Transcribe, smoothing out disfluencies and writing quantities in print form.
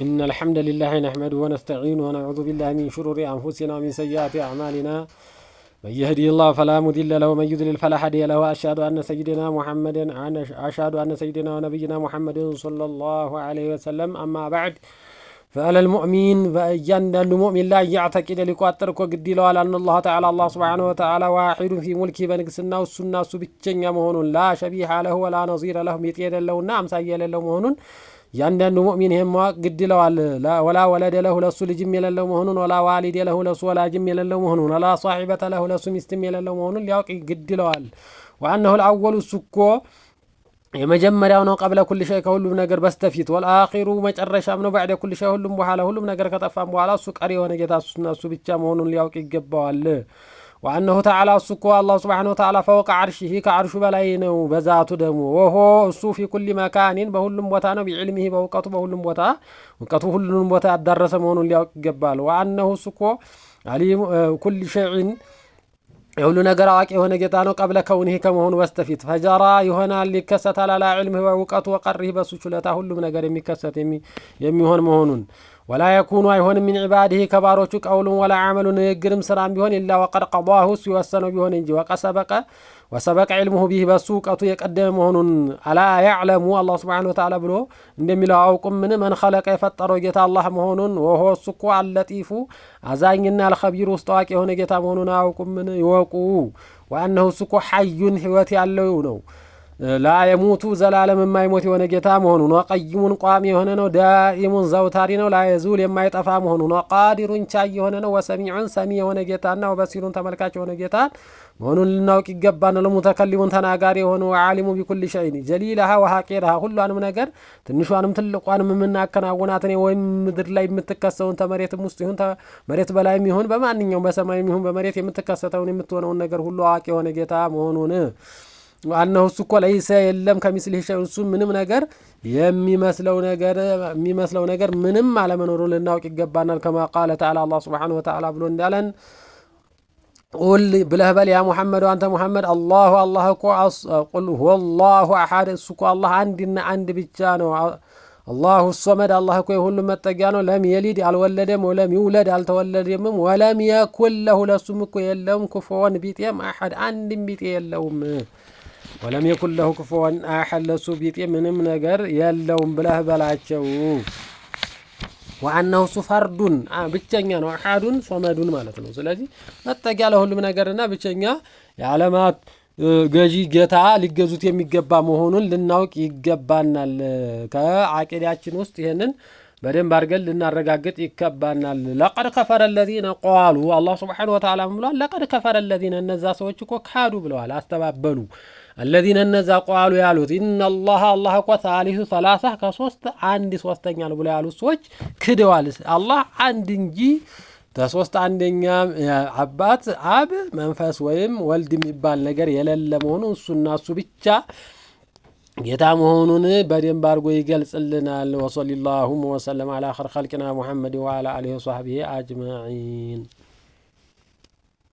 إن الحمد لله نحمده ونستعينه ونعوذ بالله من شرور أنفسنا ومن سيئات أعمالنا من يهدي الله فلا مضل له ومن يضلل فلا هادي له وأشهد أن سيدنا ونبينا محمد صلى الله عليه وسلم أما بعد فعلى المؤمن فأجند المؤمن لا يعتقد لقاترك قد لوال أن الله تعالى الله سبحانه وتعالى واحد في ملكه بنقسنا والسنة سبتشن مهون لا شبيه له ولا نظير له ميتيد له نعم سيئل له مهون ያንዳንዱ ሙእሚን ይሄማ ግድ ይለዋል ወላ ወለደ ለሁ ለሱ ልጅም የሌለው መሆኑን ወላ ዋሊድ ለሁ ለሱ ወላጅም የሌለው መሆኑን ወላ ሷሂበተ ለሁ ለሱ ሚስትም የሌለው መሆኑን ሊያውቅ ግድ ይለዋል وانه الاول ስኮ የመጀመሪያው ነው قبل كل شيء ከሁሉም ነገር በስተፊት والآخر መጨረሻም ነው بعد كل شيء ሁሉም በኋላ ሁሉም ነገር ከጠፋም በኋላ እሱ ቀሪ የሆነ ጌታ እሱ ብቻ መሆኑን ሊያውቅ ይገባዋል وأنه تعالى السكو الله سبحانه وتعالى فوق عرشه كعرش بلاينه بذاته دمو وهو السو في كل مكان بهلم بوتا بعلمه بوقته بهلم بوتا وقته هلم بوتا درس مهون اللي يقبال وأنه السكو عليم كل شيء يقول نقر واقع هنا جتانو قبل كونه كمهون واستفيد فجرى يهنا اللي كست على علمه ووقته وقره بس شلته هلم نقر يمكست يمي هون مهونون ولا يكون أيهون من عباده كباروچ قول ولا عمل نيغرم سرام بيهون إلا وقد قضاه سيوسنوا بيهون انجي وسبق علمه به بسوقته يقدم مهون الا يعلم الله سبحانه وتعالى بلو እንደሚለው አውቁም من خلق የፈጠረው ጌታ አላህ መሆኑን وهو السكو اللطيف አዛኝና الخبير ውስጣቂ የሆነ ጌታ መሆኑን አውቁም ይወቁ وانه السكو حي ህይወት ያለው ነው لا يموت زلالم ما يموت የሆነ ጌታ መሆኑን وقيم ቋሚ የሆነ ነው دائم ዘውታሪ ነው لا يزول የማይጠፋ መሆኑን وقادر ቻይ የሆነ ነው وسميع ሰሚ የሆነ ጌታና وبصير ተመልካች የሆነ ጌታ መሆኑን ልናውቅ ይገባናል ለሙተከሊሙን ተናጋሪ የሆነ وعالم بكل شيء جليلها وحقيرها ሁሉንም ነገር ትንሿንም ትልቋንም የምናከናውናት ነው ወይም ምድር ላይ የምትከሰውን ተመሬትም ውስጥ ይሁን መሬት በላይም ይሁን በማንኛውም በሰማይም ይሁን በመሬት የምትከሰተውን የምትሆነውን ነገር ሁሉ አዋቂ የሆነ ጌታ መሆኑን وأنه السكو ليس يلم كمثله شيء ምንም ነገር የሚመስለው ነገር ምንም አለመኖሩ ልናውቅ ይገባናል كما قال تعالى الله سبحانه وتعالى ብሎ እንዳለን قل بلهبل يا محمد وانت محمد الله قل هو الله احد السكو الله عندنا عند ብቻ ነው الله الصمد الله እኮ ሁሉ መጠጊያ ነው لم يلد አልወለደም ولم يولد አልተወለደም ولم يكن له ለሱም እኮ የለውም ኩፉወን ቢጤም አሐድ አንድም ቢጤ የለውም ولم يكن له كفوا احد ለሱ ቢጤ ምንም ነገር የለውም ብለህ በላቸው وانه فرد ብቸኛ ነው አሐዱን ሶመዱን ማለት ነው ስለዚህ መጠጊያ ለሁሉም ነገርና ብቸኛ የዓለማት ገዢ ጌታ ሊገዙት የሚገባ መሆኑን ልናውቅ ይገባናል ከአቂዳችን ውስጥ ይሄንን በደንብ አድርገን ልናረጋግጥ ይገባናል لقد كفر الذين قالوا الله سبحانه وتعالى ብሏል لقد كفر الذين እነዛ ሰዎች እኮ ካዱ ብለዋል አስተባበሉ الذين እነዛ قالوا ያሉት ان الله እኮ ثالث ثلاثه ከሶስት አንድ ሶስተኛ ነው ብለው ያሉት ሰዎች ክደዋል አላህ አንድ እንጂ ከሶስት አንደኛ አባት አብ መንፈስ ወይም ወልድ የሚባል ነገር የሌለ መሆኑን እሱና እሱ ብቻ ጌታ መሆኑን በደንብ አድርጎ ይገልጽልናል وصلى الله وسلم على خير خلقنا محمد وعلى اله وصحبه اجمعين